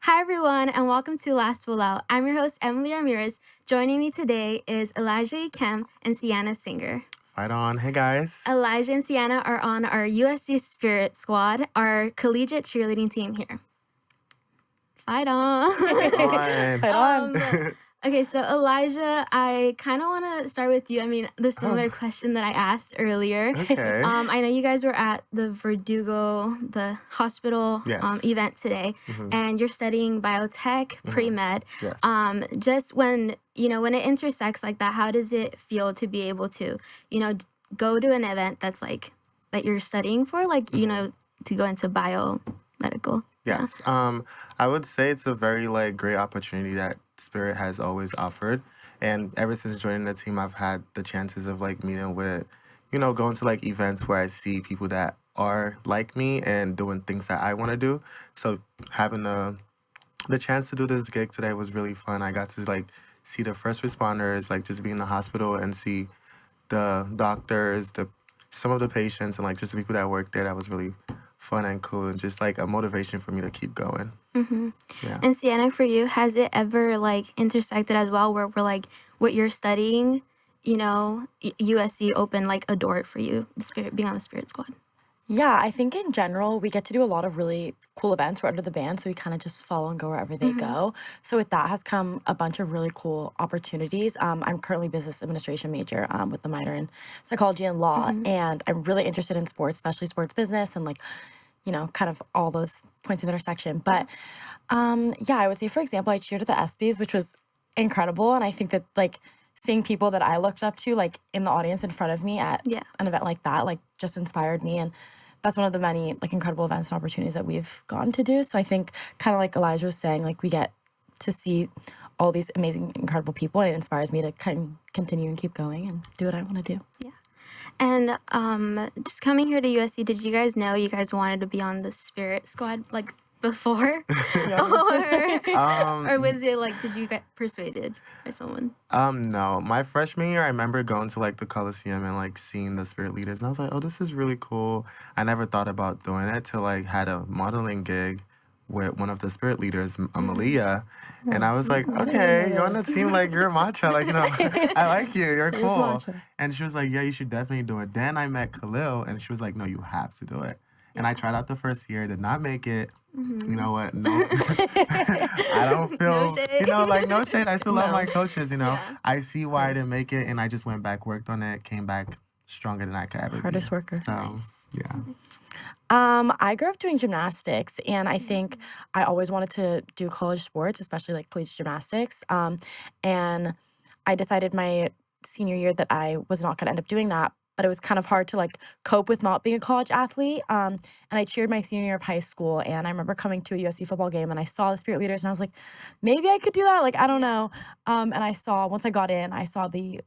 Hi, everyone, and welcome to Last Will Out. I'm your host, Emily Ramirez. Joining me today is Elijah, Ikem, and Sienna Singer. Fight on. Hey, guys. Elijah and Sienna are on our USC Spirit Squad, our collegiate cheerleading team here. Fight on. Fight on. Okay, so Elijah, I kind of want to start with you. I mean, the similar question that I asked earlier. Okay. I know you guys were at the Verdugo, the hospital event today, and you're studying biotech, pre-med. Yes. Just when it intersects like that, how does it feel to be able to, go to an event that's like that you're studying for, like, to go into biomedical? Yes. I would say it's a very great opportunity that Spirit has always offered. And ever since joining the team, I've had the chances of meeting with, going to events where I see people that are like me and doing things that I want to do. So having the chance to do this gig today was really fun. I got to see the first responders, just be in the hospital and see the doctors, some of the patients, and just the people that work there. That was really fun and cool, and just a motivation for me to keep going. Yeah. And Sienna, for you, has it ever intersected as well, where we're what you're studying, USC opened a door for you, being on the Spirit Squad? Yeah, I think in general, we get to do a lot of really cool events. We're under the band, so we kind of just follow and go wherever they go. So with that has come a bunch of really cool opportunities. I'm currently business administration major with the minor in psychology and law, and I'm really interested in sports, especially sports business and kind of all those points of intersection. But yeah, I would say, for example, I cheered at the ESPYs, which was incredible. And I think that seeing people that I looked up to in the audience in front of me at an event like that just inspired me. And that's one of the many incredible events and opportunities that we've gotten to do. So I think, kind of like Elijah was saying, we get to see all these amazing, incredible people, and it inspires me to continue and keep going and do what I want to do. Yeah. And just coming here to USC, did you guys know you guys wanted to be on the Spirit Squad before? Or was it did you get persuaded by someone? No. My freshman year, I remember going to the Coliseum and seeing the Spirit leaders, and I was like, oh, this is really cool. I never thought about doing it till had a modeling gig with one of the Spirit leaders, Amalia, and I was like, okay, you're on the team, you're a matcha, I like you, you're cool. And she was like, yeah, you should definitely do it. Then I met Khalil, and she was like, no, you have to do it. And I tried out the first year, did not make it. You know what? No, I don't feel, no shade. No shade. I still love my coaches, I see why I didn't make it, and I just went back, worked on it, came back stronger than I could ever be. Hardest worker. So, nice. Yeah. I grew up doing gymnastics, and I think I always wanted to do college sports, especially collegiate gymnastics. And I decided my senior year that I was not going to end up doing that, but it was kind of hard to cope with not being a college athlete. And I cheered my senior year of high school, and I remember coming to a USC football game, and I saw the Spirit leaders, and I was like, maybe I could do that. I don't know. And once I got in, I saw the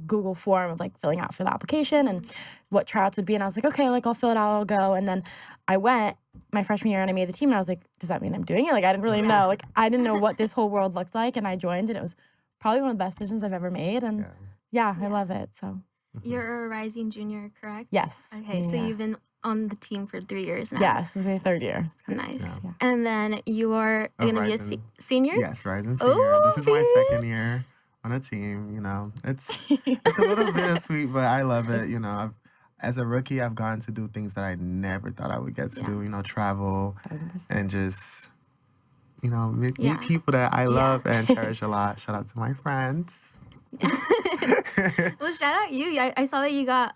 Google form of filling out for the application and what tryouts would be, and I was like, okay, I'll fill it out, I'll go. And then I went my freshman year and I made the team, and I was like, does that mean I'm doing it? I didn't really know. I didn't know what this whole world looked like, and I joined, and it was probably one of the best decisions I've ever made. And I love it. So you're a rising junior, correct? Yes. Okay, so you've been on the team for 3 years now. Yes, this is my third year. Nice. Yeah. And then you are going to be a senior? Yes, rising senior. This is my second year on a team. It's a little bittersweet, but I love it. As a rookie, I've gotten to do things that I never thought I would get to do. Travel 100%. And just meet people that I love and cherish a lot. Shout out to my friends. Well, shout out you. I saw that you got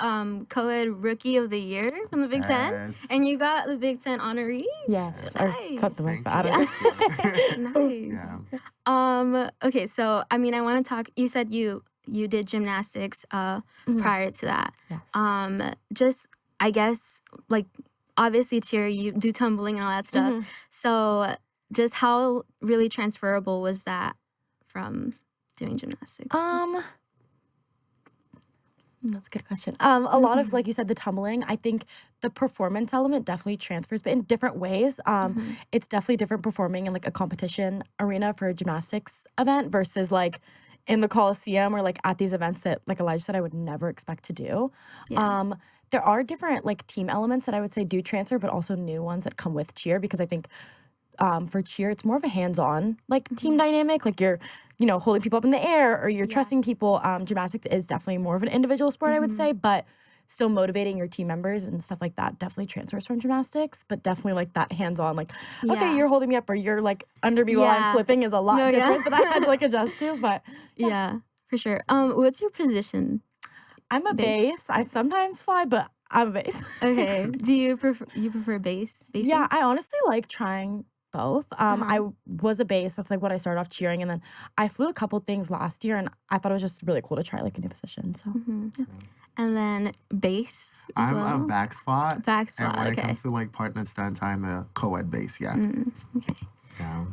co-ed Rookie of the Year from the Big Ten, and you got the Big Ten honoree. Yes, nice. Or something like that. Nice. Yeah. Okay, so I want to talk. You said you did gymnastics prior to that. Yes. Just I guess obviously cheer, you do tumbling and all that stuff. So just how really transferable was that from doing gymnastics? That's a good question. A lot of, you said, the tumbling, I think the performance element definitely transfers, but in different ways. It's definitely different performing in a competition arena for a gymnastics event versus in the Coliseum or at these events that Elijah said I would never expect to do. Yeah. There are different team elements that I would say do transfer, but also new ones that come with cheer, because I think for cheer, it's more of a hands-on like team dynamic. Like you're, you know, holding people up in the air or you're trusting people. Gymnastics is definitely more of an individual sport, I would say, but still motivating your team members and stuff like that definitely transfers from gymnastics. But definitely like that hands-on, like, okay, you're holding me up or you're like under me while I'm flipping is a lot different than I had to like adjust to. But yeah, for sure. What's your position? I'm a bass. I sometimes fly, but I'm a bass. Okay. Do you prefer bass? Basing? Yeah, I honestly like trying both. I was a bass. That's like what I started off cheering, and then I flew a couple things last year, and I thought it was just really cool to try like a new position. So, yeah. And then bass as I'm well? a back spot. Back spot, And when okay. it comes to like partner stunts, I'm a co-ed bass. Yeah. Okay. Yeah.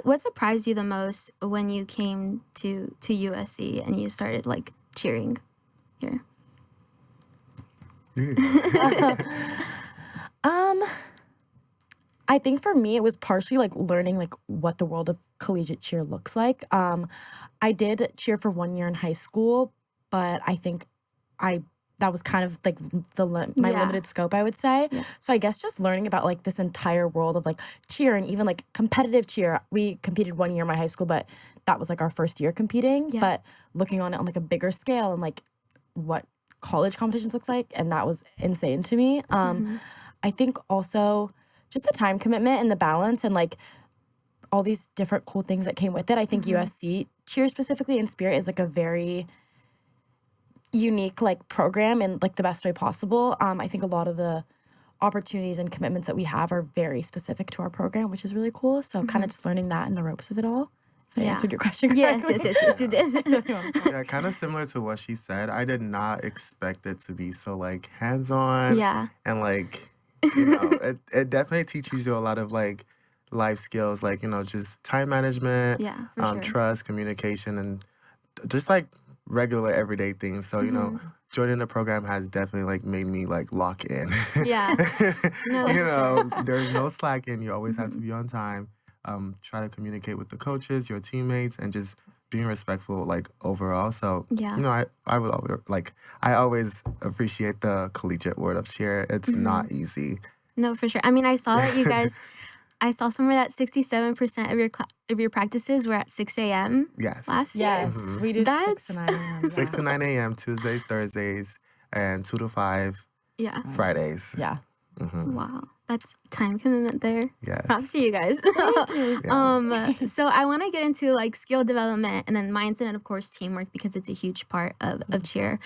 What surprised you the most when you came to USC and you started like cheering here? I think for me, it was partially like learning like what the world of collegiate cheer looks like. I did cheer for 1 year in high school, but I think that was kind of like my limited scope, I would say. Yeah. So I guess just learning about like this entire world of like cheer and even like competitive cheer. We competed 1 year in my high school, but that was like our first year competing. Yeah. But looking on it on like a bigger scale and like what college competitions looks like, and that was insane to me. I think also just the time commitment and the balance and like all these different cool things that came with it. I think USC cheer specifically in spirit is like a very unique like program in like the best way possible. I think a lot of the opportunities and commitments that we have are very specific to our program, which is really cool. So kind of just learning that and the ropes of it all. I answered your question correctly. Yes, you did. Yeah, kind of similar to what she said. I did not expect it to be so like hands-on. Yeah. And like, you know, it definitely teaches you a lot of like life skills, like, you know, just time management, Yeah, for sure. trust, communication, and just like regular everyday things. So, you know, joining the program has definitely like made me like lock in. Yeah. No. You know, there's no slacking. You always have to be on time. Try to communicate with the coaches, your teammates, and just being respectful, like overall. So, you know, I would always like I always appreciate the collegiate world of cheer. It's not easy. No, for sure. I mean, I saw that you guys. I saw somewhere that 67% of your practices were at 6 a.m. Yes. last year. Yes, we do 6 to 9 a.m. 6 to 9 a.m. Tuesdays, Thursdays, and 2 to 5 Yeah. Fridays. Yeah. Wow. That's time commitment there. Yes. Props to you guys. So I want to get into like skill development and then mindset and of course teamwork because it's a huge part of cheer.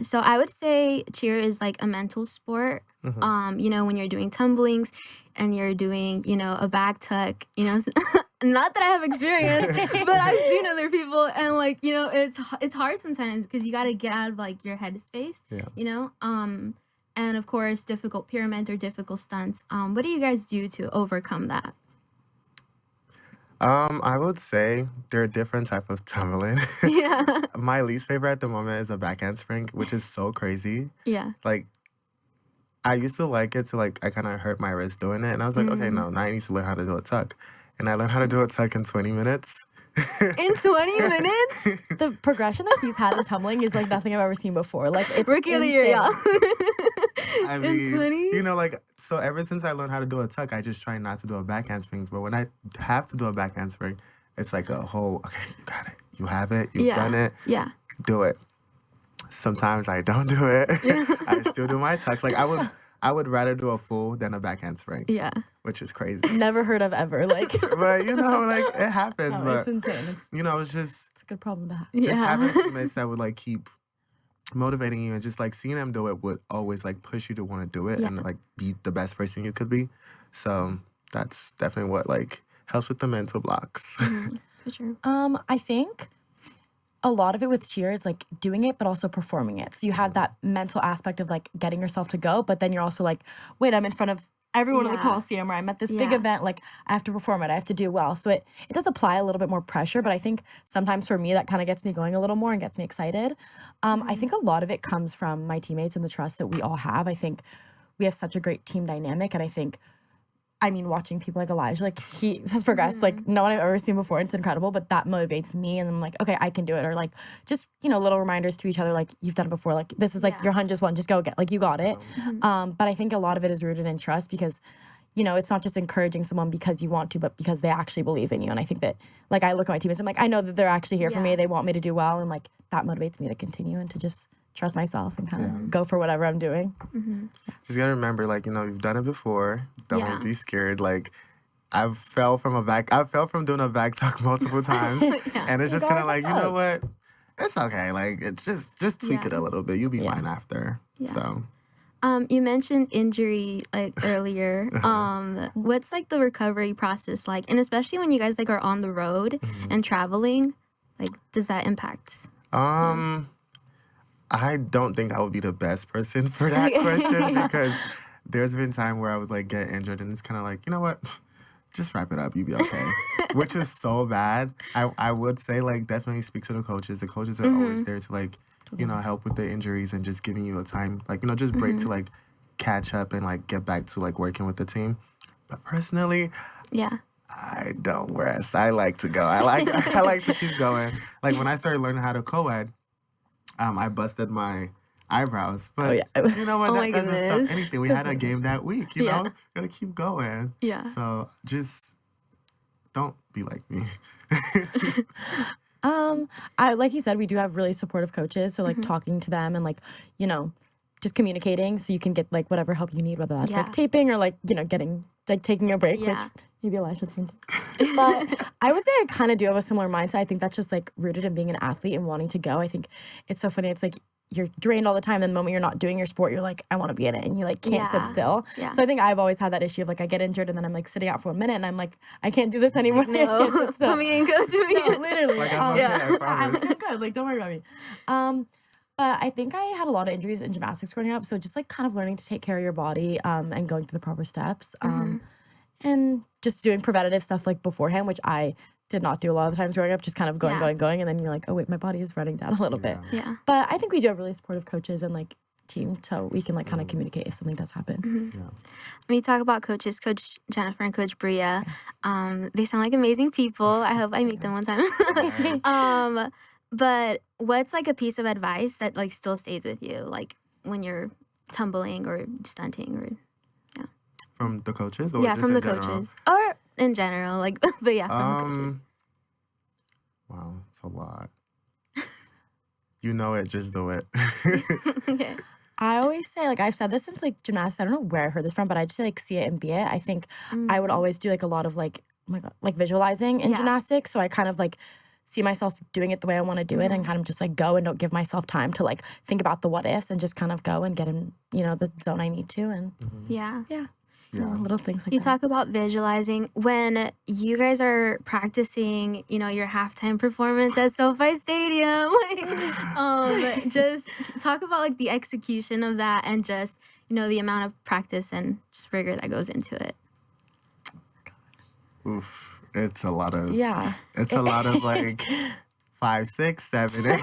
So I would say cheer is like a mental sport. You know, when you're doing tumblings and you're doing, you know, a back tuck, you know, not that I have experience, but I've seen other people and like, you know, it's hard sometimes because you got to get out of like your headspace, you know, and of course, difficult pyramid or difficult stunts. What do you guys do to overcome that? I would say there are different types of tumbling. Yeah. My least favorite at the moment is a back handspring, which is so crazy. Yeah. Like, I used to like it to like, I kind of hurt my wrist doing it. And I was like, okay, no, now I need to learn how to do a tuck. And I learned how to do a tuck in 20 minutes. In 20 minutes? The progression that he's had in tumbling is like nothing I've ever seen before. Like it's Rookie of the year, y'all. I mean, 20? you know, like, so ever since I learned how to do a tuck, I just try not to do a back handspring. But when I have to do a back handspring, it's like a whole, okay, you got it. You have it. You've done it. Yeah. Do it. Sometimes I don't do it. I still do my tucks. Like, I would rather do a full than a back handspring. Yeah. Which is crazy. never heard of ever. Like, But, you know, like, it happens. no, but, it's insane. you know, it's just It's a good problem to have. just having teammates that would, like, keep motivating you and just, like, seeing them do it would always, like, push you to want to do it and, like, be the best person you could be. So that's definitely what, like, helps with the mental blocks. For sure. I think a lot of it with cheer is like doing it, but also performing it. So you have that mental aspect of like getting yourself to go, but then you're also like, wait, I'm in front of everyone in the Coliseum or I'm at this big event. Like I have to perform it. I have to do well. So it does apply a little bit more pressure, but I think sometimes for me that kind of gets me going a little more and gets me excited. I think a lot of it comes from my teammates and the trust that we all have. I think we have such a great team dynamic, and I think, I mean, watching people like Elijah, like he has progressed like no one I've ever seen before. It's incredible, but that motivates me, and I'm like, okay, I can do it. Or like just, you know, little reminders to each other, like you've done it before. Like this is like your 100th one, just go get, like you got it. But I think a lot of it is rooted in trust because, you know, it's not just encouraging someone because you want to, but because they actually believe in you. And I think that, like, I look at my teammates, I'm like, I know that they're actually here for me. They want me to do well. And, like, that motivates me to continue and to just trust myself and kind of go for whatever I'm doing. Just gotta remember, like, you know, you've done it before. Don't be scared. Like, I fell from doing a back tuck multiple times. And it's just kind of like, you know what? It's okay. Like, it's just tweak it a little bit. You'll be fine after. So. You mentioned injury like earlier. What's like the recovery process like? And especially when you guys like are on the road and traveling, like does that impact? I don't think I would be the best person for that question because there's been time where I would like get injured and it's kind of like, you know what? Just wrap it up. You'll be okay. Which is so bad. I would say like definitely speak to the coaches. The coaches are always there to like, you know, help with the injuries and just giving you a time, like, you know, just break to, like, catch up and, like, get back to, like, working with the team. But personally, I don't rest. I like to go. I like to keep going. Like, when I started learning how to co-ed, I busted my eyebrows. But, you know what, that doesn't stop anything. We had a game that week, you know? Gotta keep going. Yeah. So, just don't be like me. I like you said, we do have really supportive coaches. So like talking to them and like, you know, just communicating so you can get like whatever help you need, whether that's like taping or like, you know, getting like taking a break, which maybe Elisha doesn't. But I would say I kind of do have a similar mindset. I think that's just like rooted in being an athlete and wanting to go. I think it's so funny. It's like you're drained all the time. And the moment you're not doing your sport, you're like, I want to be in it. And you like can't sit still. Yeah. So I think I've always had that issue of like I get injured and then I'm like sitting out for a minute and I'm like, I can't do this anymore. No, put me in, coach me. No, literally. Like, I'm good. Like, don't worry about me. But I think I had a lot of injuries in gymnastics growing up. So just like kind of learning to take care of your body and going through the proper steps. And just doing preventative stuff like beforehand, which I did not do a lot of the times growing up, just kind of going. And then you're like, oh wait, my body is running down a little bit. Yeah. But I think we do have really supportive coaches and like team so we can like kind of communicate if something does happen. When we talk about coaches, Coach Jennifer and Coach Bria, they sound like amazing people. I hope I meet them one time. But what's like a piece of advice that like still stays with you, like when you're tumbling or stunting or From the coaches? Or from the coaches. Or in general, like, but from the coaches. Wow, it's a lot. You know it, just do it. Okay. I always say, like, I've said this since, like, gymnastics. I don't know where I heard this from, but I just say, like, see it and be it. I think I would always do, like, a lot of, like, oh my God, like, visualizing in gymnastics. So I kind of, like, see myself doing it the way I want to do it and kind of just, like, go and don't give myself time to, like, think about the what ifs and just kind of go and get in, you know, the zone I need to. And Yeah. You know, little things like You that. talk about visualizing. When you guys are practicing, you know, your halftime performance at SoFi Stadium, like, just talk about, like, the execution of that and just, you know, the amount of practice and just rigor that goes into it. Oof. It's a lot of... Yeah. It's a lot of, like... 5, 6, 7, 8.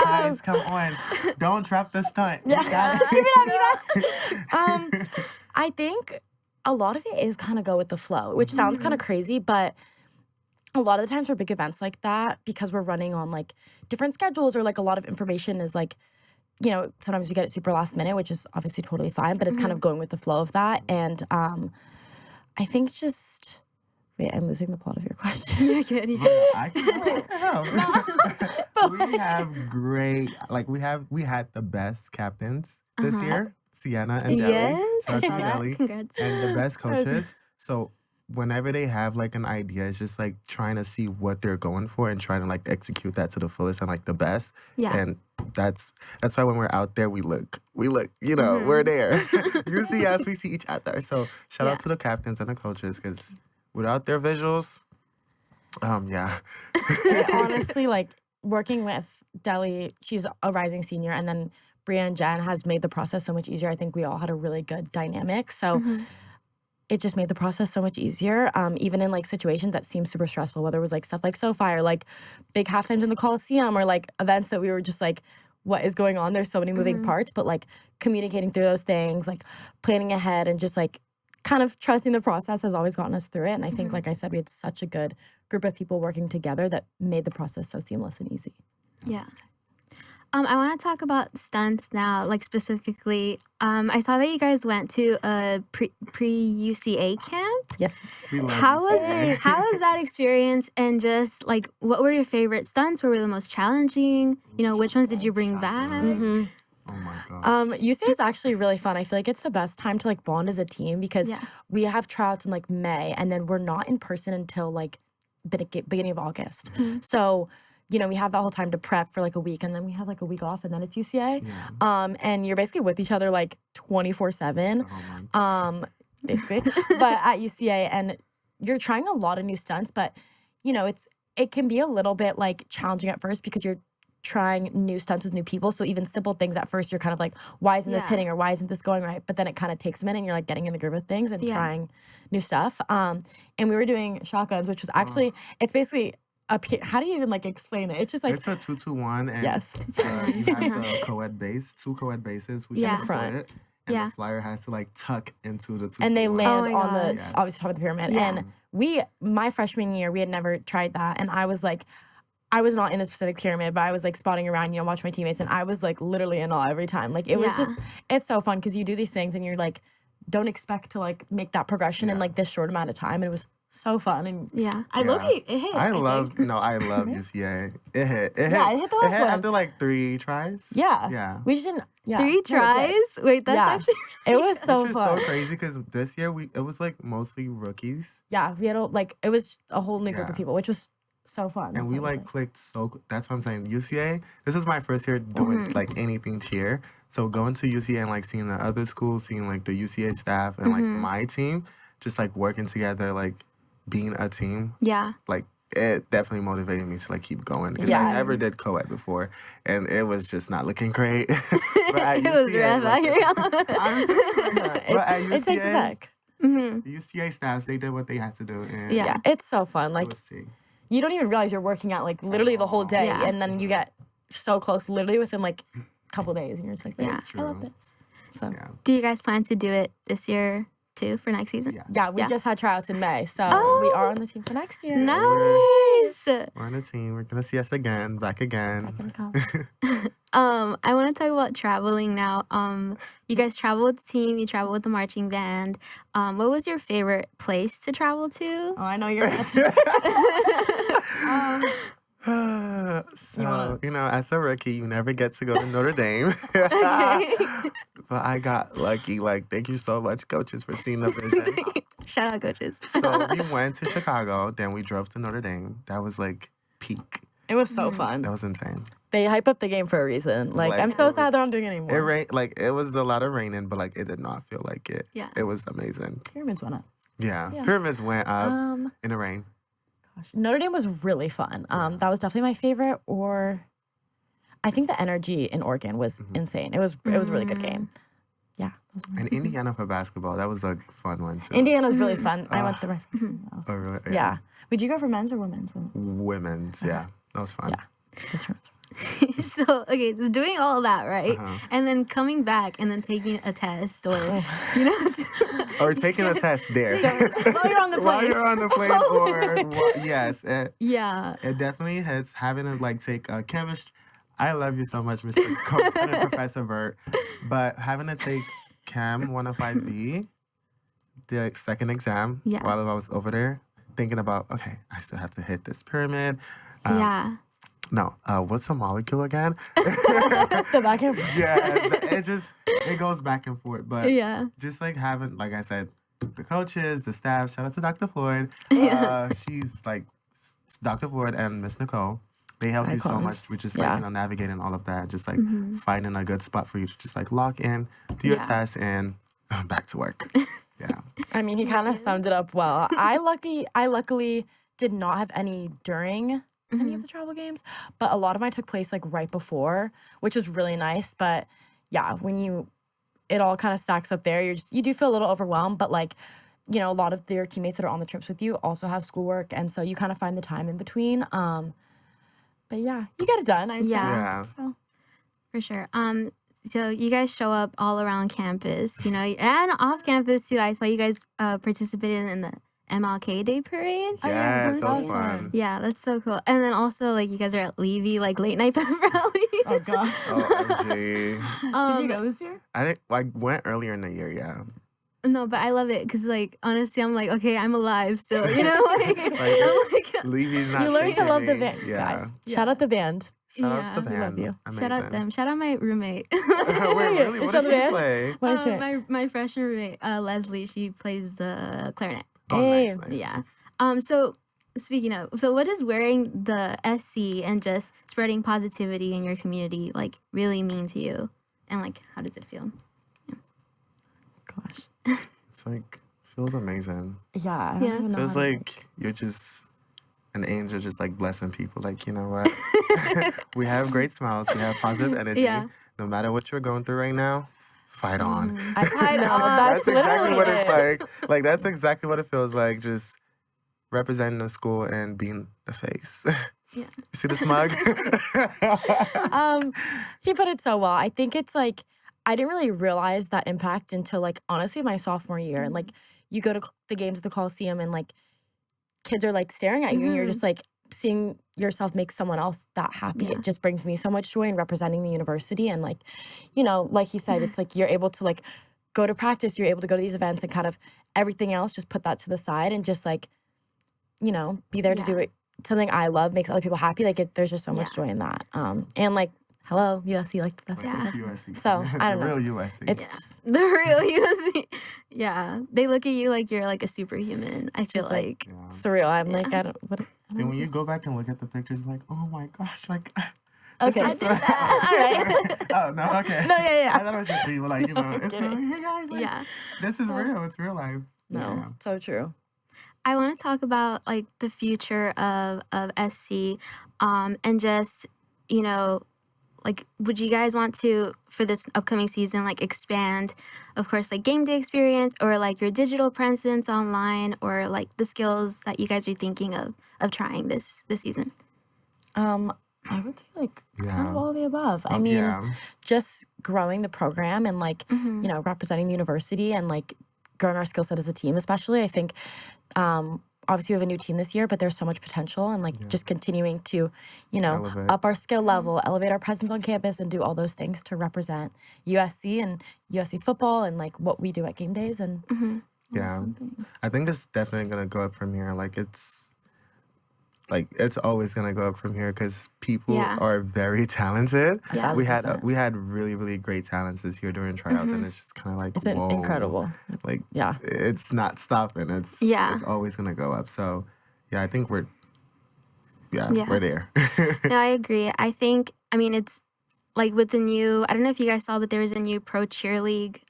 Guys, come on. Don't drop the stunt. Yeah. I think a lot of it is kind of go with the flow, which sounds kind of crazy, but a lot of the times for big events like that, because we're running on like different schedules or like a lot of information is like, you know, sometimes you get it super last minute, which is obviously totally fine, but it's kind of going with the flow of that. And I think just... Wait, I'm losing the plot of your question. You're good. I can We have great, like we had the best captains this year, Sienna and Deli. Yes, I saw that. Deli, Congrats. and the best coaches. So whenever they have like an idea, it's just like trying to see what they're going for and trying to like execute that to the fullest and like the best. Yeah. And that's why when we're out there, we look, you know, we're there. You see us, we see each other. So shout out to the captains and the coaches because without their visuals, honestly, like working with Deli, she's a rising senior, and then Bria and Jen has made the process so much easier. I think we all had a really good dynamic. So it just made the process so much easier, even in like situations that seemed super stressful, whether it was like stuff like SoFi or like big halftimes in the Coliseum or like events that we were just like, what is going on? There's so many moving parts, but like communicating through those things, like planning ahead and just like kind of trusting the process has always gotten us through it. And I think, like I said, we had such a good group of people working together that made the process so seamless and easy. Yeah. I want to talk about stunts now, like specifically. I saw that you guys went to a pre UCA camp. Yes. We love How was UCA. how was that experience? And just like, what were your favorite stunts? What were the most challenging? Which ones did you bring back? Oh my god. UCA is actually really fun. I feel like it's the best time to like bond as a team because Yeah. we have tryouts in like May and then we're not in person until like beginning of August. So, we have that whole time to prep for like a week and then we have like a week off and then it's UCA. And you're basically with each other like 24/7. Oh my Basically. But at UCA and you're trying a lot of new stunts, but it can be a little bit like challenging at first because you're trying new stunts with new people. So even simple things at first, you're kind of like, why isn't this Yeah. hitting or why isn't this going right? But then it kind of takes a minute and you're like getting in the groove of things and Yeah. trying new stuff. And we were doing shotguns, which was actually, it's basically how do you even like explain it? It's just like, It's a 2-2-1 and Yes. you have the co-ed base, 2 co-ed bases, which Yeah. is support Front. it. And Yeah. the flyer has to like tuck into the 2-2-1. and they land my on the, gosh. obviously top of the pyramid. Yeah. And my freshman year, we had never tried that. And I was like, I was not in the specific pyramid, but I was like spotting around, watching my teammates, and I was like literally in awe every time. Like it was Yeah. just, it's so fun because you do these things and you're like, don't expect to like make that progression in like this short amount of time. And it was so fun. And Yeah. I love it. It hit. I think. love UCA. It hit. Yeah, it hit the last one. after like 3 tries. Yeah. Yeah. We just didn't. Yeah. 3 no, we did. tries? Wait, that's Yeah. actually It was so Which is fun. so crazy because this year it was like mostly rookies. Yeah, we had it was a whole new group Yeah. of people, which was so fun. And we That's what I like was clicked that's what I'm saying. UCA, this is my first year doing like anything cheer. So going to UCA and like seeing the other schools, seeing like the UCA staff and like my team, just like working together, like being a team, Yeah. like it definitely motivated me to like keep going because Yeah. I never did co-ed before and it was just not looking great. But at It was UCA, rough out like, here. honestly, but at it takes a UCA, sec. the UCA staffs, they did what they had to do and Yeah. Yeah, it's so fun. it Like was tea. you don't even realize you're working out like literally the whole day, Yeah. and then you get so close, literally within like a couple days, and you're just like, Yeah. I love True. this. So Yeah. Do you guys plan to do it this year too for next season? Yeah. yeah, we Yeah. just had tryouts in May, so Oh. we are on the team for next year. Nice. We're on a team. We're gonna see us again, back again. I want to talk about traveling now. You guys travel with the team. You travel with the marching band. What was your favorite place to travel to? Oh, I know you're. So, as a rookie, you never get to go to Notre Dame. Okay. But I got lucky. Like, thank you so much, coaches, for seeing the vision. Shout out coaches. So we went to Chicago, then we drove to Notre Dame. That was like peak. It was so fun. That was insane. They hype up the game for a reason. Like Like, I'm so it sad was- they're not doing it anymore. It rained, like it was a lot of raining, but like it did not feel like it. Yeah. It was amazing. Pyramids went up. Yeah. Yeah. Pyramids went up in the rain. Notre Dame was really fun. That was definitely my favorite. Or I think the energy in Oregon was insane. It was a really good game. Yeah. those were my And Indiana for basketball, that was a fun one too. Indiana was really fun. I went there. Oh, really? Yeah. Would you go for men's or women's? Women's, yeah. That was fun. Yeah. This one's- So, okay, so doing all of that, right? And then coming back and then taking a test or, Or taking a test there. While you're on the While plane. you're on the plane, yes, yeah. it definitely hits having to like take a chemistry. I love you so much, Mr. Coach and Professor Burt, but having to take Chem 105B, the second exam, Yeah. while I was over there, thinking about, okay, I still have to hit this pyramid. Yeah. No, what's a molecule again? The back and forth. Yeah, it goes back and forth, but Yeah. just like having, like I said, the coaches, the staff. Shout out to Dr. Floyd. She's like Dr. Floyd and Miss Nicole. They help you so Icons. much with just Yeah. like navigating all of that. Just like finding a good spot for you to just like lock in, do your Yeah. test, and back to work. Yeah. I mean, he kind of summed it up well. I luckily did not have any during any of the travel games, but a lot of mine took place like right before, which was really nice. But yeah, when it all kind of stacks up there, you do feel a little overwhelmed, but like, a lot of their teammates that are on the trips with you also have schoolwork, and so you kind of find the time in between. But yeah, you get it done. I'd say. Yeah. So. For sure. So you guys show up all around campus, and off campus too. I saw you guys participated in the MLK Day parade. Yes, that was so fun. Yeah, that's so cool. And then also like you guys are at Levy, like late night pep rallies. Oh gosh. Oh, OMG. Did you go this year? I went earlier in the year, yeah. No, but I love it because like honestly, I'm like, okay, I'm alive still. You know, like, I'm like Levy's not You learn to saving love the me. band, Yeah. guys. Shout out the band. Shout out the Yeah. We band. love you. Amazing. shout out them. Shout out my roommate. Wait, really? What Shout does out she the band. play? What is it? my freshman roommate, Leslie, she plays the clarinet. Oh, Hey. nice. Yeah. So speaking of, so what does wearing the SC and just spreading positivity in your community like really mean to you? And like, how does it feel? Gosh. It's like, feels amazing. Yeah. I don't Yeah. even know Feels how to- like you're just an angel, just like blessing people. Like, you know what? We have great smiles. We have positive energy. Yeah. No matter what you're going through right now, fight on. Hide No, on. that's That's exactly literally what it. it's like. Like, that's exactly what it feels like. Just representing the school and being the face. Yeah. You see the smug? He put it so well. I think it's like I didn't really realize that impact until like honestly my sophomore year. And like you go to the games at the Coliseum and like kids are like staring at you and you're just like seeing yourself make someone else that happy. Yeah. It just brings me so much joy in representing the university. And like, you know, like he said, it's like you're able to like go to practice, you're able to go to these events and kind of everything else, just put that to the side and just like, you know, be there to do it. Something I love makes other people happy. Like there's just so much joy in that. And like, hello, USC, like the best. Yeah. It's USC. So, I don't The know. real USC. It's just The real USC. Yeah. They look at you like you're like a superhuman. I feel just, like, like. surreal. I'm like, I don't, what, And when you go back and look at the pictures, like, oh my gosh, like, okay. I did that. All right. oh, no, okay. No, yeah. I thought it was just people, like, you know, it's like, hey guys, like, Yeah. this is real. It's real life. No, Yeah. so true. I want to talk about like the future of SC and just, you know, like would you guys want to for this upcoming season like expand of course like game day experience or like your digital presence online or like the skills that you guys are thinking of trying this season? I would say like kind of all of the above. I Oh, mean, yeah. just growing the program and like, Mm-hmm. you know, representing the university and like growing our skill set as a team, especially. I think obviously we have a new team this year, but there's so much potential and like just continuing to, you know, Elevate. up our skill level, elevate our presence on campus and do all those things to represent USC and USC football and like what we do at game days and Yeah. I think it's definitely going to go up from here. It's always going to go up from here because people Yeah. are very talented. Yeah. We had 100%. we had really, really great talents this year during tryouts, and it's just kind of like, it's whoa. incredible. Like, Yeah. it's not stopping. It's always going to go up. So, yeah, I think we're there. No, I agree. I think, I mean, it's like with the new, I don't know if you guys saw, but there was a new pro cheer league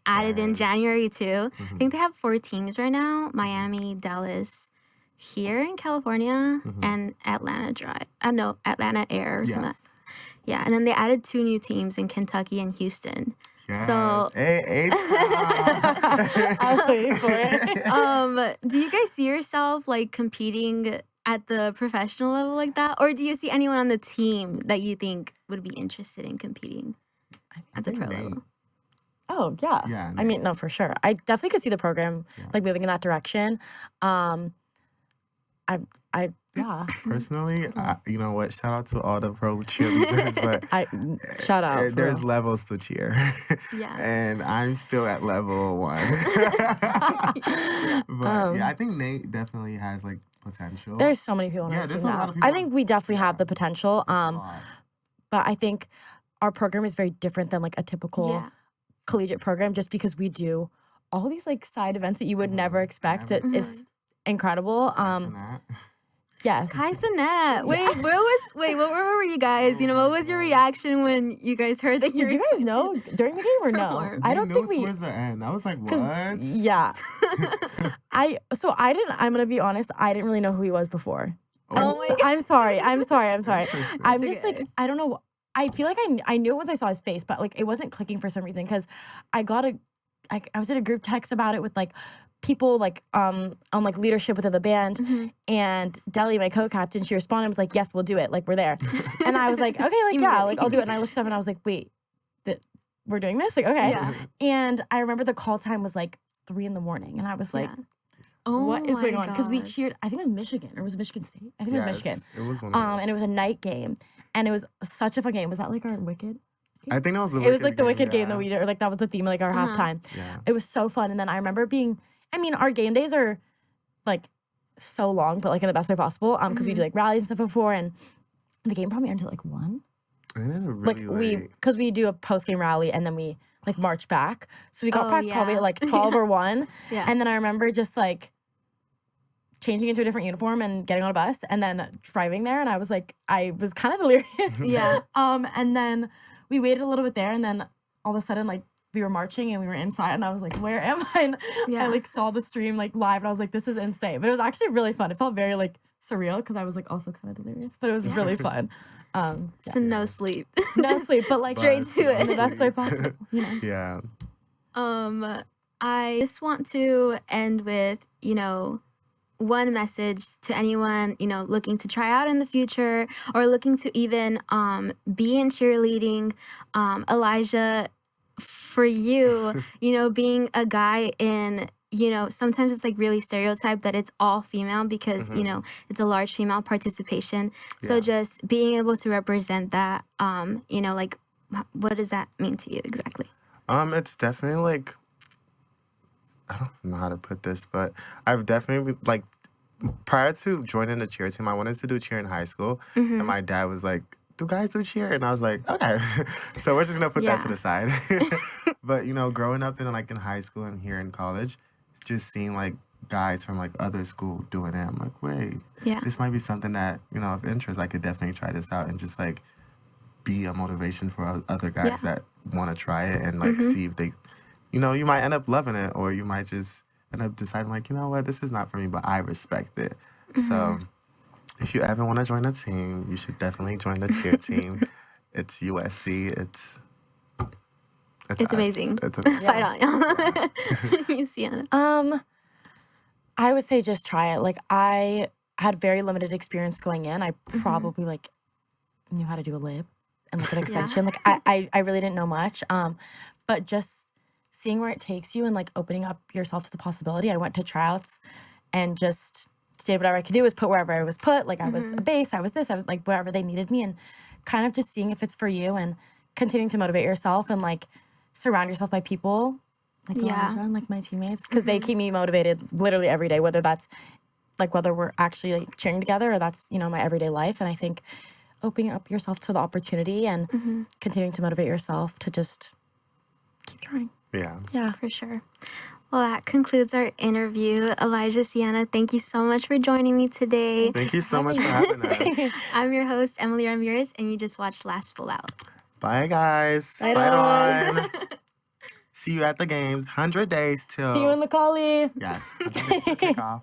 added in January too. I think they have 4 teams right now: Miami, Dallas, here in California, and Atlanta Atlanta Air or something. Yes. Yeah, and then they added 2 new teams in Kentucky and Houston. So, Hey, I was waiting for it. do you guys see yourself like competing at the professional level like that, or do you see anyone on the team that you think would be interested in competing at the think pro Nate. level? Oh, yeah. Yeah, I mean, no, for sure. I definitely could see the program like moving in that direction. Yeah. Personally, you know what? Shout out to all the pro cheerleaders, but Shout out. for there's real. levels to cheer. Yeah. And I'm still at level 1. But yeah, I think Nate definitely has like potential. There's so many people on Yeah, our there's team a lot now. of people I think we definitely have the potential. Wow. But I think our program is very different than like a typical Yeah. collegiate program just because we do all these like side events that you would never expect. It is incredible. Isn't that? Yes. Kai Sinet. What were you guys? You know, what was your reaction when you guys heard that Did you guys know during the game or no? Or- I don't We think knew we. towards the end. I was like, what? Yeah. I'm gonna be honest, I didn't really know who he was before. Oh my God. I'm sorry. I'm just It's like, okay. I don't know. I feel like I knew it once I saw his face, but like it wasn't clicking for some reason because I was in a group text about it with like people like on like leadership within the band and Deli, my co-captain, she responded and was like, yes, we'll do it. Like we're there. And I was like, okay, like yeah, like I'll do it. And I looked up and I was like, wait, we're doing this? Like, okay. Yeah. And I remember the call time was like 3 a.m. and I was like, Yeah. Oh what is going my on? Because we gosh. cheered, I think it was Michigan, or was it Michigan State? I think it was Michigan. Yes, it was one of those. And it was a night game, and it was such a fun game. Was that like our Wicked? I think that was the It was like the Wicked game yeah. that we did, or like that was the theme of like our halftime. Yeah. It was so fun. And then I remember our game days are like so long, but like in the best way possible. Because we do like rallies and stuff before, and the game probably ended like 1. I ended up Like really late. because we do a post game rally and then we like march back. So we got Oh, back probably yeah. at like 12 or 1. Yeah. And then I remember just like changing into a different uniform and getting on a bus and then driving there. And I was kind of delirious. Yeah. And then we waited a little bit there, and then all of a sudden, like, we were marching and we were inside, and I was like, where am I? And Yeah. I like saw the stream like live, and I was like, this is insane. But it was actually really fun. It felt very like surreal because I was like also kind of delirious, but it was really fun. So no sleep. No sleep, but like Straight to it. in the best way possible, you know? Yeah. I just want to end with, one message to anyone, looking to try out in the future or looking to even be in cheerleading. Elijah, for you, being a guy in, sometimes it's like really stereotyped that it's all female because, it's a large female participation. So Yeah. just being able to represent that, like, what does that mean to you exactly? It's definitely like, I don't know how to put this, but I've definitely like, prior to joining the cheer team, I wanted to do cheer in high school, and my dad was like, "Do guys do cheer?" And I was like, "Okay," so we're just gonna put that to the side. But growing up in high school and here in college, just seeing like guys from like other school doing it, I'm like, wait, Yeah. this might be something that of interest. I could definitely try this out and just like be a motivation for other guys that want to try it and like see if they, you might end up loving it, or you might just end up deciding like, you know what, this is not for me, but I respect it. So if you ever want to join a team, you should definitely join the cheer team. It's USC. It's us. amazing. It's amazing. Fight on, y'all. You, Sienna. I would say just try it. Like, I had very limited experience going in. I probably like knew how to do a lib and like an extension. Like I really didn't know much. But just seeing where it takes you and like opening up yourself to the possibility. I went to tryouts and just did whatever I could do, was put wherever I was put. Like I was a base, I was this, I was like whatever they needed me, and kind of just seeing if it's for you and continuing to motivate yourself and like surround yourself by people like Elijah and like my teammates, because they keep me motivated literally every day, whether that's like whether we're actually like cheering together or that's my everyday life. And I think opening up yourself to the opportunity and continuing to motivate yourself to just keep trying. Yeah. For sure. Well, that concludes our interview. Elijah, Sienna, thank you so much for joining me today. Thank you so much for having us. I'm your host, Emily Ramirez, and you just watched Last Full Out. Bye, guys. Bye, Fight on. on. See you at the games. 100 days till. See you in the Collie. Yes. 100 days till kickoff.